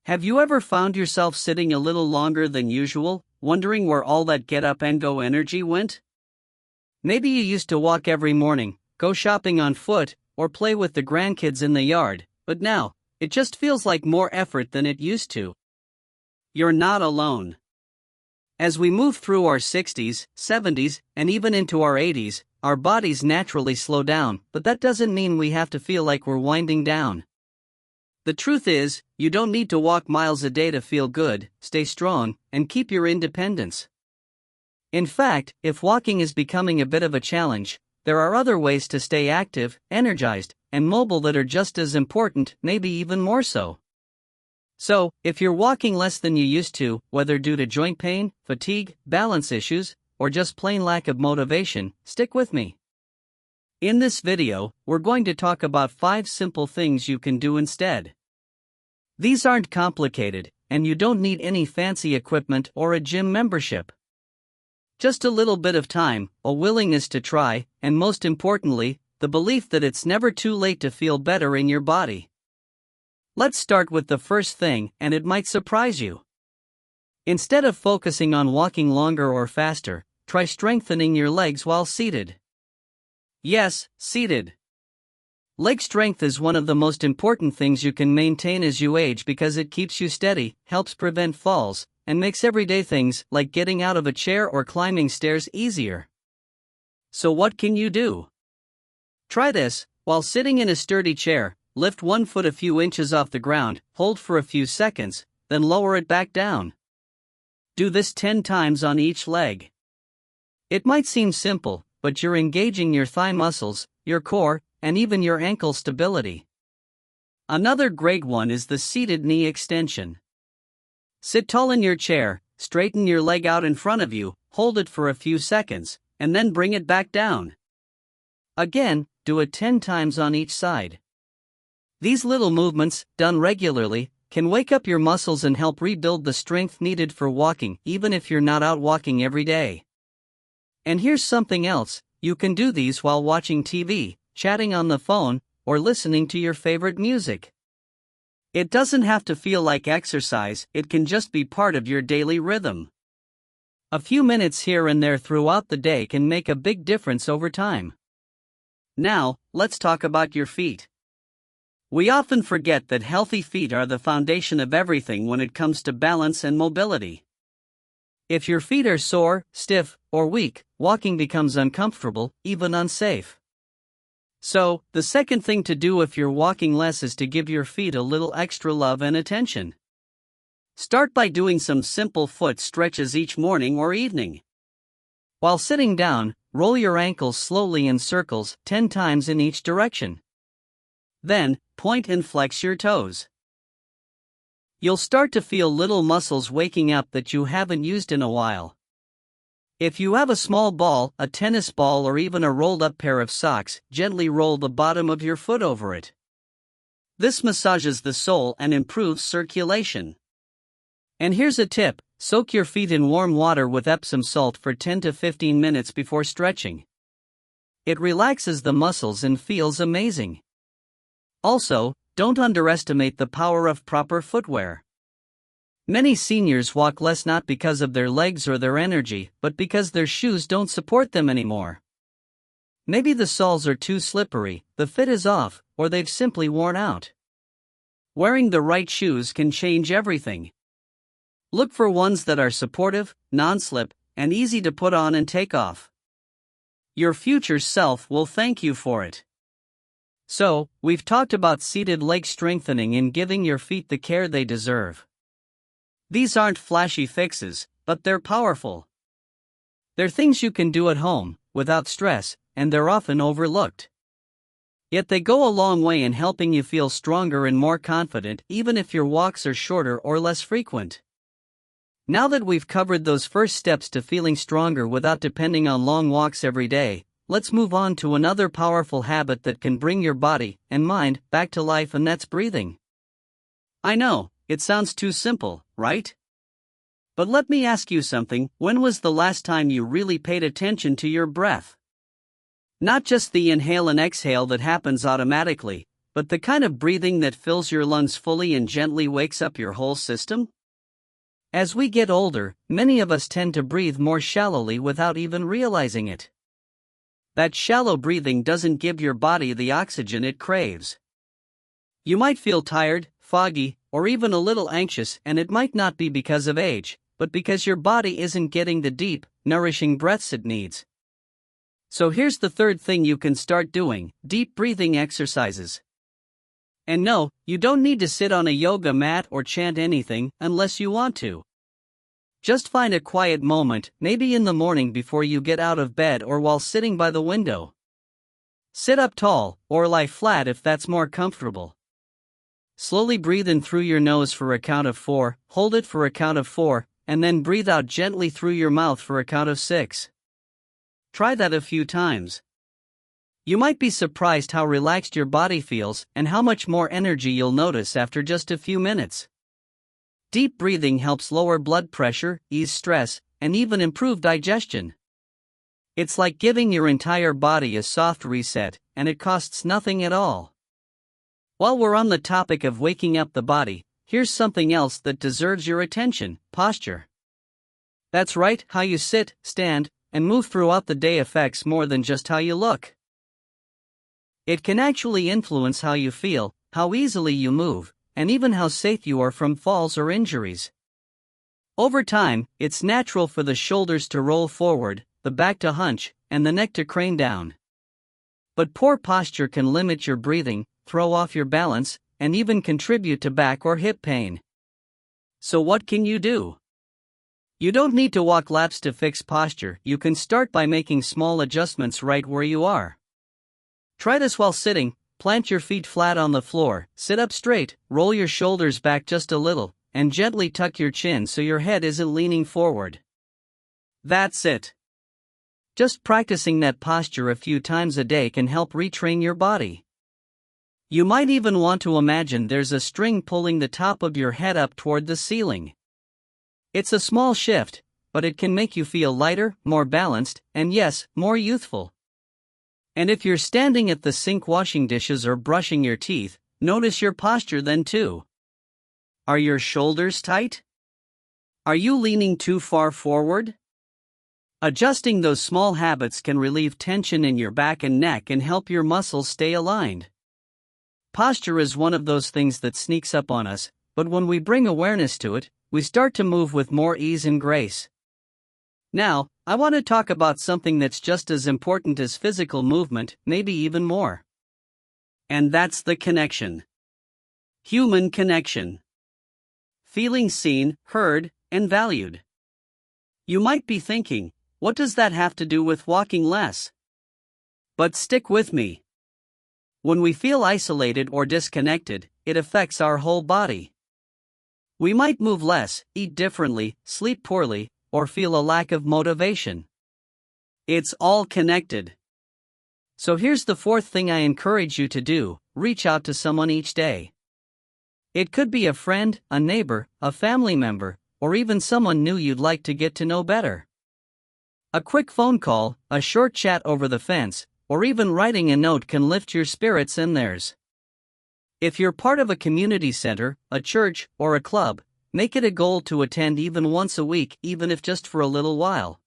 Have you ever found yourself sitting a little longer than usual, wondering where all that get up and go energy went? Maybe you used to walk every morning, go shopping on foot, or play with the grandkids in the yard, but now, it just feels like more effort than it used to. You're not alone. As we move through our 60s, 70s, and even into our 80s, our bodies naturally slow down, but that doesn't mean we have to feel like we're winding down. The truth is, you don't need to walk miles a day to feel good, stay strong, and keep your independence. In fact, if walking is becoming a bit of a challenge, there are other ways to stay active, energized, and mobile that are just as important, maybe even more so. So, if you're walking less than you used to, whether due to joint pain, fatigue, balance issues, or just plain lack of motivation, stick with me. In this video, we're going to talk about 5 simple things you can do instead. These aren't complicated, and you don't need any fancy equipment or a gym membership. Just a little bit of time, a willingness to try, and most importantly, the belief that it's never too late to feel better in your body. Let's start with the first thing, and it might surprise you. Instead of focusing on walking longer or faster, try strengthening your legs while seated. Yes, seated. Leg strength is one of the most important things you can maintain as you age because it keeps you steady, helps prevent falls, and makes everyday things like getting out of a chair or climbing stairs easier. So what can you do? Try this. While sitting in a sturdy chair, lift one foot a few inches off the ground, hold for a few seconds, then lower it back down. Do this 10 times on each leg. It might seem simple, but you're engaging your thigh muscles, your core, and even your ankle stability. Another great one is the seated knee extension. Sit tall in your chair, straighten your leg out in front of you, hold it for a few seconds, and then bring it back down. Again, do it 10 times on each side. These little movements, done regularly, can wake up your muscles and help rebuild the strength needed for walking, even if you're not out walking every day. And here's something else, you can do these while watching TV, chatting on the phone, or listening to your favorite music. It doesn't have to feel like exercise, it can just be part of your daily rhythm. A few minutes here and there throughout the day can make a big difference over time. Now, let's talk about your feet. We often forget that healthy feet are the foundation of everything when it comes to balance and mobility. If your feet are sore, stiff, or weak, walking becomes uncomfortable, even unsafe. So, the second thing to do if you're walking less is to give your feet a little extra love and attention. Start by doing some simple foot stretches each morning or evening. While sitting down, roll your ankles slowly in circles 10 times in each direction. Then, point and flex your toes. You'll start to feel little muscles waking up that you haven't used in a while. If you have a small ball, a tennis ball, or even a rolled-up pair of socks, gently roll the bottom of your foot over it. This massages the sole and improves circulation. And here's a tip, soak your feet in warm water with Epsom salt for 10 to 15 minutes before stretching. It relaxes the muscles and feels amazing. Also, don't underestimate the power of proper footwear. Many seniors walk less not because of their legs or their energy, but because their shoes don't support them anymore. Maybe the soles are too slippery, the fit is off, or they've simply worn out. Wearing the right shoes can change everything. Look for ones that are supportive, non-slip, and easy to put on and take off. Your future self will thank you for it. So, we've talked about seated leg strengthening and giving your feet the care they deserve. These aren't flashy fixes, but they're powerful. They're things you can do at home, without stress, and they're often overlooked. Yet they go a long way in helping you feel stronger and more confident, even if your walks are shorter or less frequent. Now that we've covered those first steps to feeling stronger without depending on long walks every day, let's move on to another powerful habit that can bring your body and mind back to life, and that's breathing. I know, it sounds too simple, right? But let me ask you something, when was the last time you really paid attention to your breath? Not just the inhale and exhale that happens automatically, but the kind of breathing that fills your lungs fully and gently wakes up your whole system? As we get older, many of us tend to breathe more shallowly without even realizing it. That shallow breathing doesn't give your body the oxygen it craves. You might feel tired, foggy, or even a little anxious, and it might not be because of age, but because your body isn't getting the deep, nourishing breaths it needs. So here's the third thing you can start doing: deep breathing exercises. And no, you don't need to sit on a yoga mat or chant anything unless you want to. Just find a quiet moment, maybe in the morning before you get out of bed or while sitting by the window. Sit up tall, or lie flat if that's more comfortable. Slowly breathe in through your nose for a count of 4, hold it for a count of 4, and then breathe out gently through your mouth for a count of 6. Try that a few times. You might be surprised how relaxed your body feels and how much more energy you'll notice after just a few minutes. Deep breathing helps lower blood pressure, ease stress, and even improve digestion. It's like giving your entire body a soft reset, and it costs nothing at all. While we're on the topic of waking up the body, here's something else that deserves your attention: posture. That's right, how you sit, stand, and move throughout the day affects more than just how you look. It can actually influence how you feel, how easily you move, and even how safe you are from falls or injuries. Over time, it's natural for the shoulders to roll forward, the back to hunch, and the neck to crane down. But poor posture can limit your breathing, throw off your balance, and even contribute to back or hip pain. So what can you do? You don't need to walk laps to fix posture. You can start by making small adjustments right where you are. Try this while sitting. Plant your feet flat on the floor, sit up straight, roll your shoulders back just a little, and gently tuck your chin so your head isn't leaning forward. That's it. Just practicing that posture a few times a day can help retrain your body. You might even want to imagine there's a string pulling the top of your head up toward the ceiling. It's a small shift, but it can make you feel lighter, more balanced, and yes, more youthful. And if you're standing at the sink washing dishes or brushing your teeth, notice your posture then too. Are your shoulders tight? Are you leaning too far forward? Adjusting those small habits can relieve tension in your back and neck and help your muscles stay aligned. Posture is one of those things that sneaks up on us, but when we bring awareness to it, we start to move with more ease and grace. Now, I want to talk about something that's just as important as physical movement, maybe even more. And that's the connection. Human connection. Feeling seen, heard, and valued. You might be thinking, what does that have to do with walking less? But stick with me. When we feel isolated or disconnected, it affects our whole body. We might move less, eat differently, sleep poorly, or feel a lack of motivation. It's all connected. So here's the fourth thing I encourage you to do: reach out to someone each day. It could be a friend, a neighbor, a family member, or even someone new you'd like to get to know better. A quick phone call, a short chat over the fence, or even writing a note can lift your spirits and theirs. If you're part of a community center, a church, or a club, make it a goal to attend even once a week, even if just for a little while.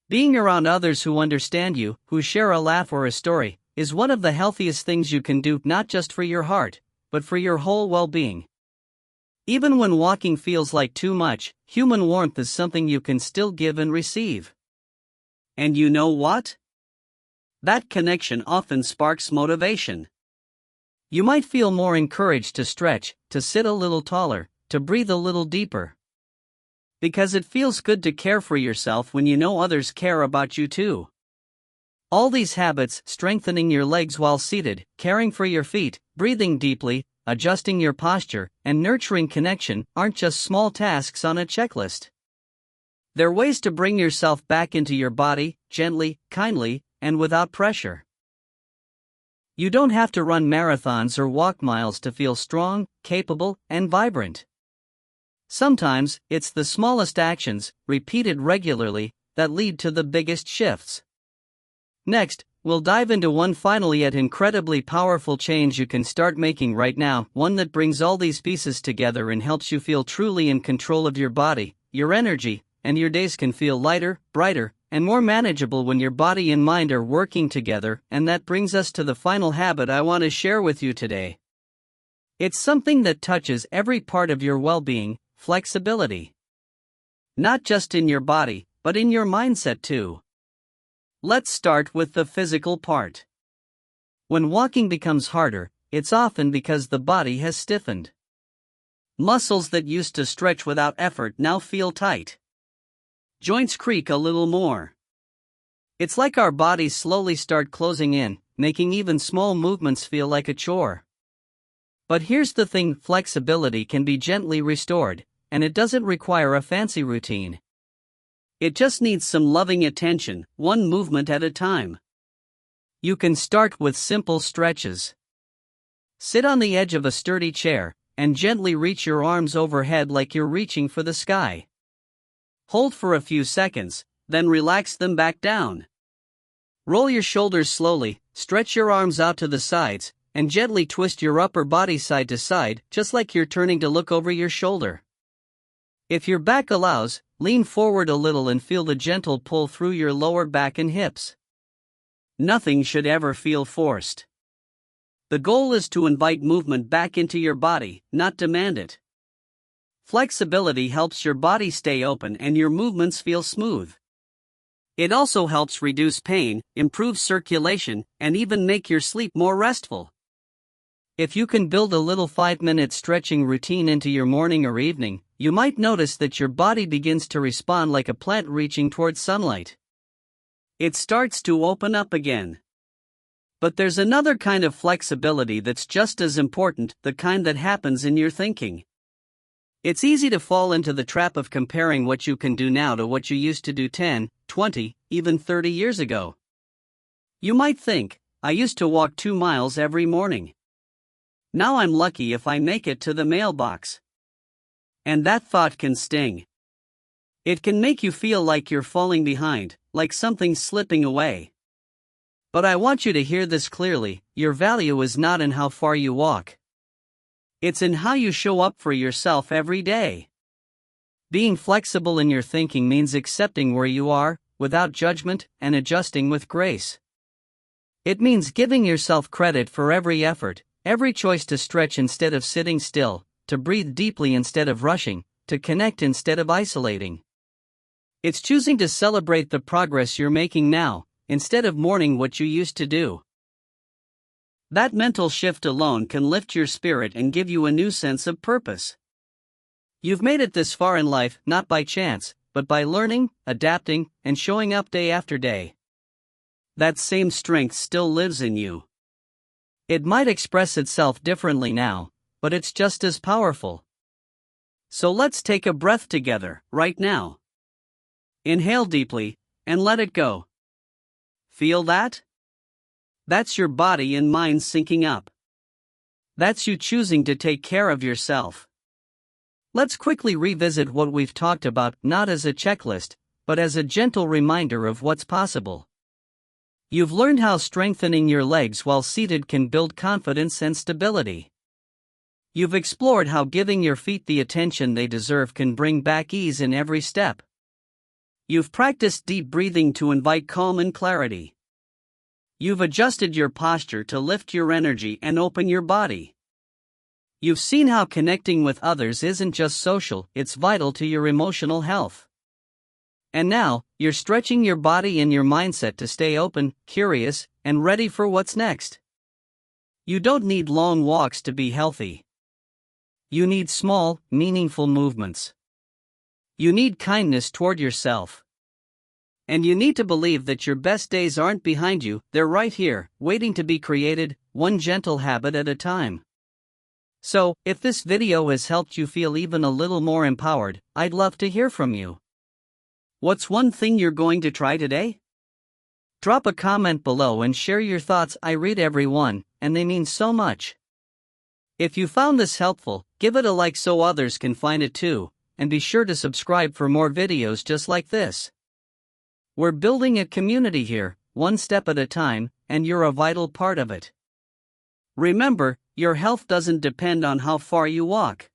Being around others who understand you, who share a laugh or a story, is one of the healthiest things you can do, not just for your heart, but for your whole well-being. Even when walking feels like too much, human warmth is something you can still give and receive. And you know what? That connection often sparks motivation. You might feel more encouraged to stretch, to sit a little taller, to breathe a little deeper. Because it feels good to care for yourself when you know others care about you too. All these habits, strengthening your legs while seated, caring for your feet, breathing deeply, adjusting your posture, and nurturing connection, aren't just small tasks on a checklist. They're ways to bring yourself back into your body, gently, kindly, and without pressure. You don't have to run marathons or walk miles to feel strong, capable, and vibrant. Sometimes, it's the smallest actions, repeated regularly, that lead to the biggest shifts. Next, we'll dive into one final yet incredibly powerful change you can start making right now, one that brings all these pieces together and helps you feel truly in control of your body, your energy, and your days can feel lighter, brighter, and more manageable when your body and mind are working together. And that brings us to the final habit I want to share with you today. It's something that touches every part of your well-being: flexibility. Not just in your body, but in your mindset too. Let's start with the physical part. When walking becomes harder, it's often because the body has stiffened. Muscles that used to stretch without effort now feel tight. Joints creak a little more. It's like our bodies slowly start closing in, making even small movements feel like a chore. But here's the thing: flexibility can be gently restored, and it doesn't require a fancy routine. It just needs some loving attention, one movement at a time. You can start with simple stretches. Sit on the edge of a sturdy chair, and gently reach your arms overhead like you're reaching for the sky. Hold for a few seconds, then relax them back down. Roll your shoulders slowly, stretch your arms out to the sides, and gently twist your upper body side to side, just like you're turning to look over your shoulder. If your back allows, lean forward a little and feel the gentle pull through your lower back and hips. Nothing should ever feel forced. The goal is to invite movement back into your body, not demand it. Flexibility helps your body stay open and your movements feel smooth. It also helps reduce pain, improve circulation, and even make your sleep more restful. If you can build a little 5-minute stretching routine into your morning or evening, you might notice that your body begins to respond like a plant reaching towards sunlight. It starts to open up again. But there's another kind of flexibility that's just as important, the kind that happens in your thinking. It's easy to fall into the trap of comparing what you can do now to what you used to do 10, 20, even 30 years ago. You might think, I used to walk 2 miles every morning. Now I'm lucky if I make it to the mailbox. And that thought can sting. It can make you feel like you're falling behind, like something's slipping away. But I want you to hear this clearly: your value is not in how far you walk. It's in how you show up for yourself every day. Being flexible in your thinking means accepting where you are, without judgment, and adjusting with grace. It means giving yourself credit for every effort, every choice to stretch instead of sitting still, to breathe deeply instead of rushing, to connect instead of isolating. It's choosing to celebrate the progress you're making now, instead of mourning what you used to do. That mental shift alone can lift your spirit and give you a new sense of purpose. You've made it this far in life not by chance, but by learning, adapting, and showing up day after day. That same strength still lives in you. It might express itself differently now, but it's just as powerful. So let's take a breath together, right now. Inhale deeply, and let it go. Feel that? That's your body and mind syncing up. That's you choosing to take care of yourself. Let's quickly revisit what we've talked about, not as a checklist, but as a gentle reminder of what's possible. You've learned how strengthening your legs while seated can build confidence and stability. You've explored how giving your feet the attention they deserve can bring back ease in every step. You've practiced deep breathing to invite calm and clarity. You've adjusted your posture to lift your energy and open your body. You've seen how connecting with others isn't just social, it's vital to your emotional health. And now, you're stretching your body and your mindset to stay open, curious, and ready for what's next. You don't need long walks to be healthy. You need small, meaningful movements. You need kindness toward yourself. And you need to believe that your best days aren't behind you, they're right here, waiting to be created, one gentle habit at a time. So, if this video has helped you feel even a little more empowered, I'd love to hear from you. What's one thing you're going to try today? Drop a comment below and share your thoughts. I read every one, and they mean so much. If you found this helpful, give it a like so others can find it too, and be sure to subscribe for more videos just like this. We're building a community here, one step at a time, and you're a vital part of it. Remember, your health doesn't depend on how far you walk.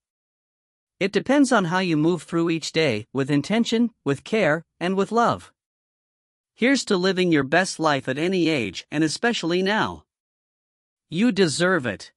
It depends on how you move through each day, with intention, with care, and with love. Here's to living your best life at any age, and especially now. You deserve it.